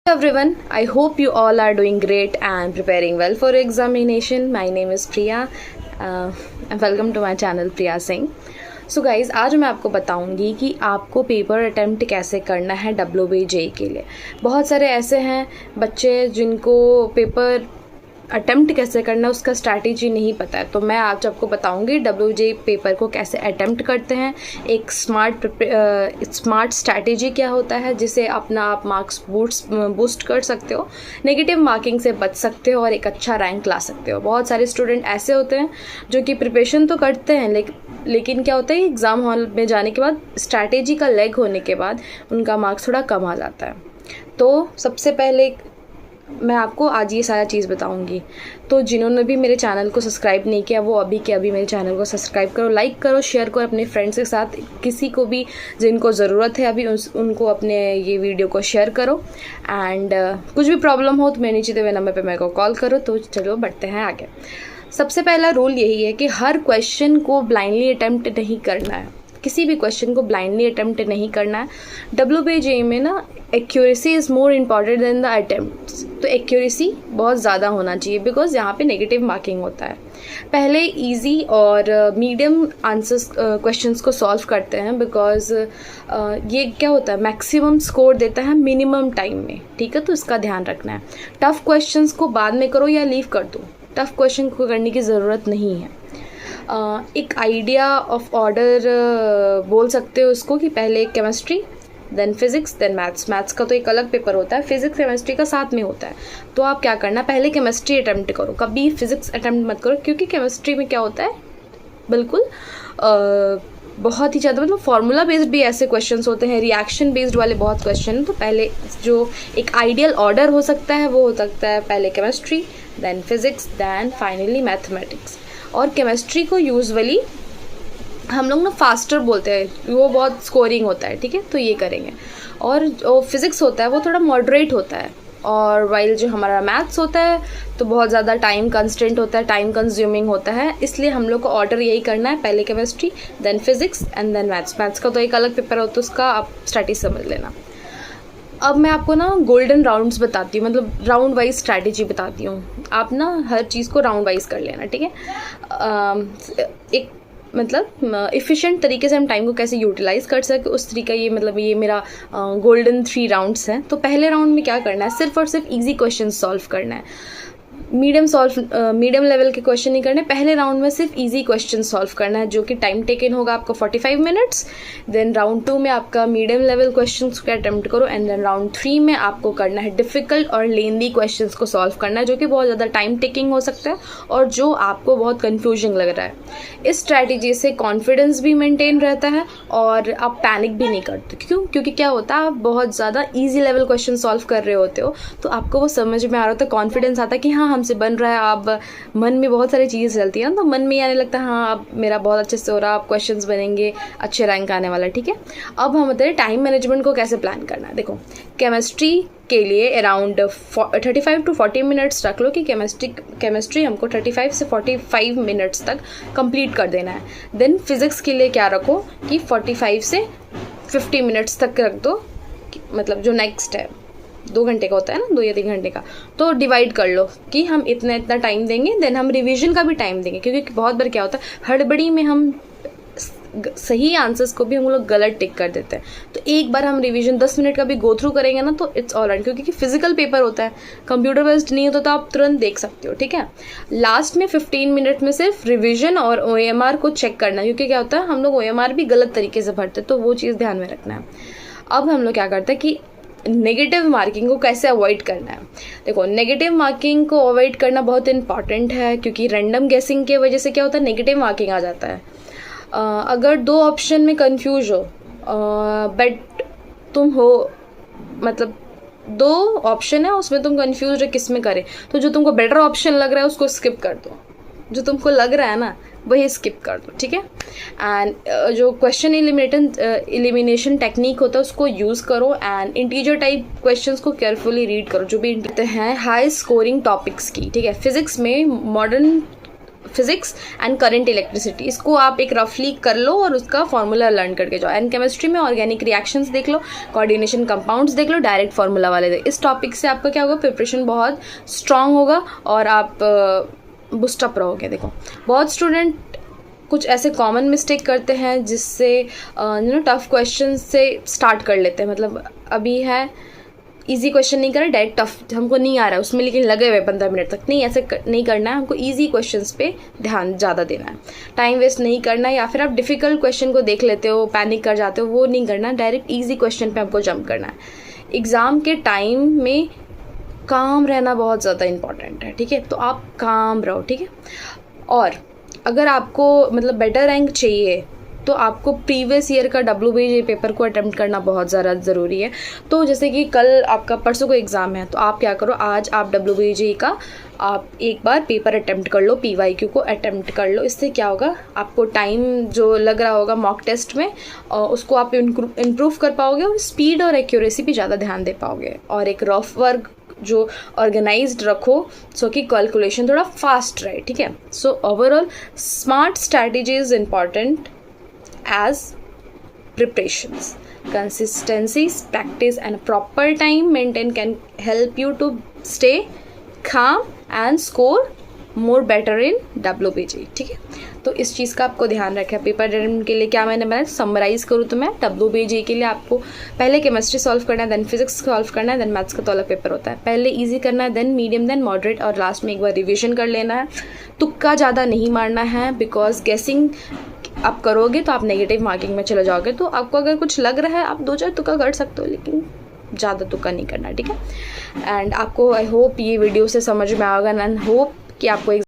Everyone, I hope you all are doing great and preparing well for examination. My name is Priya and welcome to my channel Priya Singh. So guys आज मैं आपको बताऊंगी कि आपको paper attempt कैसे करना है WBJ के लिए। बहुत सारे ऐसे हैं बच्चे जिनको पेपर अटेम्प्ट कैसे करना है उसका स्ट्रैटेजी नहीं पता है, तो मैं आज आपको बताऊंगी WBJ पेपर को कैसे अटेम्प्ट करते हैं। एक स्मार्ट स्ट्रैटेजी क्या होता है जिसे अपना आप मार्क्स बूस्ट कर सकते हो, नेगेटिव मार्किंग से बच सकते हो और एक अच्छा रैंक ला सकते हो। बहुत सारे स्टूडेंट ऐसे होते हैं जो कि प्रिपरेशन तो करते हैं लेकिन क्या होता है एग्ज़ाम हॉल में जाने के बाद स्ट्रैटेजी का लैग होने के बाद उनका मार्क्स थोड़ा कम आ जाता है। तो सबसे पहले मैं आपको आज ये सारा चीज़ बताऊंगी। तो जिन्होंने भी मेरे चैनल को सब्सक्राइब नहीं किया वो अभी के अभी मेरे चैनल को सब्सक्राइब करो, लाइक करो, शेयर करो अपने फ्रेंड्स के साथ। किसी को भी जिनको ज़रूरत है अभी उनको अपने ये वीडियो को शेयर करो। एंड कुछ भी प्रॉब्लम हो तो मेरे नीचे दिए हुए नंबर पे मेरे को कॉल करो। तो चलो बढ़ते हैं आगे। सबसे पहला रूल यही है कि हर क्वेश्चन को ब्लाइंडली अटेम्प्ट नहीं करना है। किसी भी क्वेश्चन को ब्लाइंडली अटेम्प्ट नहीं करना है। WBJ में ना accuracy is more important than the attempts. तो एक्यूरेसी बहुत ज़्यादा होना चाहिए बिकॉज यहाँ पे नेगेटिव मार्किंग होता है। पहले इजी और मीडियम आंसर्स क्वेश्चंस को सॉल्व करते हैं बिकॉज ये क्या होता है मैक्सिमम स्कोर देता है मिनिमम टाइम में, ठीक है। तो इसका ध्यान रखना है। टफ़ क्वेश्चंस को बाद में करो या लीव कर दो, टफ़ क्वेश्चन को करने की ज़रूरत नहीं है। एक आइडिया ऑफ ऑर्डर बोल सकते हो उसको कि पहले chemistry then physics then maths का तो एक अलग पेपर होता है, फिज़िक्स केमिस्ट्री का साथ में होता है। तो आप क्या करना, पहले केमिस्ट्री अटेम्प्ट करो, कभी फिज़िक्स अटेम्प्ट मत करो क्योंकि केमिस्ट्री में क्या होता है बिल्कुल बहुत ही ज़्यादा मतलब फार्मूला बेस्ड भी ऐसे क्वेश्चंस होते हैं, रिएक्शन बेस्ड वाले बहुत क्वेश्चन। तो पहले जो एक आइडियल ऑर्डर हो सकता है वो हो सकता है पहले chemistry then physics then finally mathematics. और केमिस्ट्री को यूजुअली हम लोग ना फास्टर बोलते हैं, वो बहुत स्कोरिंग होता है, ठीक है। तो ये करेंगे। और जो फिज़िक्स होता है वो थोड़ा मॉडरेट होता है, और वाइल जो हमारा मैथ्स होता है तो बहुत ज़्यादा टाइम कंस्टेंट होता है, टाइम कंज्यूमिंग होता है। इसलिए हम लोग को ऑर्डर यही करना है, पहले chemistry then physics and then maths का तो एक अलग पेपर होता है, उसका आप स्ट्रैटेजी समझ लेना। अब मैं आपको ना गोल्डन राउंड्स बताती हूँ, मतलब राउंड वाइज स्ट्रैटेजी बताती हूँ। आप ना हर चीज़ को राउंड वाइज कर लेना, ठीक है। एक मतलब एफिशिएंट तरीके से हम टाइम को कैसे यूटिलाइज़ कर सके उस तरीका ये मेरा गोल्डन 3 राउंड्स हैं। तो पहले राउंड में क्या करना है, सिर्फ और सिर्फ इजी क्वेश्चन सॉल्व करना है। मीडियम लेवल के क्वेश्चन नहीं करने। पहले राउंड में सिर्फ इजी क्वेश्चन सॉल्व करना है जो कि टाइम टेकन होगा आपको 45 मिनट्स। देन राउंड 2 में आपका मीडियम लेवल क्वेश्चंस को अटेम्प्ट करो एंड देन राउंड 3 में आपको करना है डिफ़िकल्ट और लेंदी क्वेश्चंस को सॉल्व करना है जो कि बहुत ज़्यादा टाइम टेकिंग हो सकता है और जो आपको बहुत कन्फ्यूजिंग लग रहा है। इस स्ट्रैटेजी से कॉन्फिडेंस भी मेंटेन रहता है और आप पैनिक भी नहीं करते। क्योंकि क्या होता है आप बहुत ज़्यादा ईजी लेवल क्वेश्चन सॉल्व कर रहे होते हो तो आपको वो समझ में आ रहा होता है, कॉन्फिडेंस आता है कि हाँ हमसे बन रहा है। आप मन में बहुत सारी चीज़ें चलती है ना, तो मन में आने लगता है हाँ अब मेरा बहुत अच्छे से हो रहा है, अब क्वेश्चंस बनेंगे, अच्छे रैंक आने वाला, ठीक है। अब हम बताते हैं टाइम मैनेजमेंट को कैसे प्लान करना है। देखो केमिस्ट्री के लिए अराउंड 35 to 40 मिनट्स रख लो कि केमिस्ट्री हमको 35 से 45 मिनट्स तक कंप्लीट कर देना है। देन फिज़िक्स के लिए क्या रखो कि 45 से 50 मिनट्स तक रख दो, मतलब जो नेक्स्ट है 2 घंटे का होता है ना, 2 या 3 घंटे का, तो डिवाइड कर लो कि हम इतना टाइम देंगे। देन हम रिवीजन का भी टाइम देंगे क्योंकि बहुत बार क्या होता है हड़बड़ी में हम सही आंसर्स को भी हम लोग गलत टिक कर देते हैं। तो एक बार हम रिवीजन 10 मिनट का भी गो थ्रू करेंगे ना तो इट्स ऑल राइट, क्योंकि फिजिकल पेपर होता है, कंप्यूटर बेस्ड नहीं होता तो आप तुरंत देख सकते हो, ठीक है। लास्ट में 15 मिनट में सिर्फ रिवीजन और OMR को चेक करना, क्योंकि क्या होता है हम लोग OMR भी गलत तरीके से भरते हैं, तो वो चीज़ ध्यान में रखना है। अब हम लोग क्या करते हैं कि नेगेटिव मार्किंग को कैसे अवॉइड करना है। देखो नेगेटिव मार्किंग को अवॉइड करना बहुत इंपॉर्टेंट है क्योंकि रैंडम गेसिंग की वजह से क्या होता है नेगेटिव मार्किंग आ जाता है। अगर 2 ऑप्शन में कंफ्यूज हो बट तुम हो मतलब 2 ऑप्शन है उसमें तुम कंफ्यूज हो किस में करें, तो जो तुमको बेटर ऑप्शन लग रहा है उसको स्किप कर दो, जो तुमको लग रहा है ना वही स्किप कर दो, ठीक है। एंड जो क्वेश्चन एलिमिनेशन टेक्निक होता है उसको यूज़ करो एंड इंटीजर टाइप क्वेश्चंस को केयरफुली रीड करो जो भी हैं हाई स्कोरिंग टॉपिक्स की, ठीक है। फिजिक्स में modern physics and current electricity, इसको आप एक रफली कर लो और उसका फॉर्मूला लर्न करके जाओ। एंड केमिस्ट्री में ऑर्गेनिक रिएक्शंस देख लो, कोऑर्डिनेशन कंपाउंड्स देख लो, डायरेक्ट फार्मूला वाले देख। इस टॉपिक से आपका क्या होगा, प्रिपरेशन बहुत स्ट्रांग होगा और आप बूस्टअप रहोगे। देखो बहुत स्टूडेंट कुछ ऐसे कॉमन मिस्टेक करते हैं जिससे टफ क्वेश्चन से स्टार्ट कर लेते हैं। मतलब अभी है इजी क्वेश्चन नहीं करें, डायरेक्ट टफ हमको नहीं आ रहा है उसमें, लेकिन लगे हुए 15 मिनट तक, नहीं ऐसे नहीं करना है। हमको इजी क्वेश्चंस पे ध्यान ज़्यादा देना है, टाइम वेस्ट नहीं करना है। या फिर आप डिफ़िकल्ट क्वेश्चन को देख लेते हो, पैनिक कर जाते हो, वो नहीं करना। डायरेक्ट इजी क्वेश्चन पे हमको जंप करना है। एग्ज़ाम के टाइम में काम रहना बहुत ज़्यादा इंपॉर्टेंट है, ठीक है। तो आप काम रहो, ठीक है। और अगर आपको मतलब बेटर रैंक चाहिए तो आपको प्रीवियस ईयर का WBG पेपर को अटेम्प्ट करना बहुत ज़्यादा ज़रूरी है। तो जैसे कि कल आपका परसों को एग्ज़ाम है, तो आप क्या करो, आज आप WBG का आप एक बार पेपर अटेम्प्ट कर लो, PYQ को अटेम्प्ट कर लो। इससे क्या होगा, आपको टाइम जो लग रहा होगा मॉक टेस्ट में उसको आप इम्प्रूव कर पाओगे और स्पीड और एक्यूरेसी पे ज़्यादा ध्यान दे पाओगे। और एक रफ वर्क जो ऑर्गेनाइज्ड रखो सो कि कैलकुलेशन थोड़ा फास्ट रहे, ठीक है। So overall smart strategy is important as preparations. Consistency, practice and proper time maintain can help you to stay calm and score more better in WBG, ठीक है। तो इस चीज़ का आपको ध्यान रखें। पेपर अटेम्प्ट के लिए क्या मैंने बनाया, समराइज़ करूँ तो मैं WBG के लिए आपको पहले केमिस्ट्री सॉल्व करना है, देन फिजिक्स सॉल्व करना है, देन मैथ्स का तो अलग पेपर होता है। पहले इजी करना है, देन मीडियम, देन मॉडरेट और लास्ट में एक बार रिविजन कर लेना है। तुक्का ज़्यादा नहीं मारना है, बिकॉज गेसिंग आप करोगे तो आप नेगेटिव मार्किंग में चले जाओगे। तो आपको अगर कुछ लग रहा है आप 2-4 तुक्का कर सकते हो, लेकिन ज़्यादा तुक्का नहीं करना, ठीक है। एंड आपको आई होप ये वीडियो से समझ में आएगा एंड होप कि आपको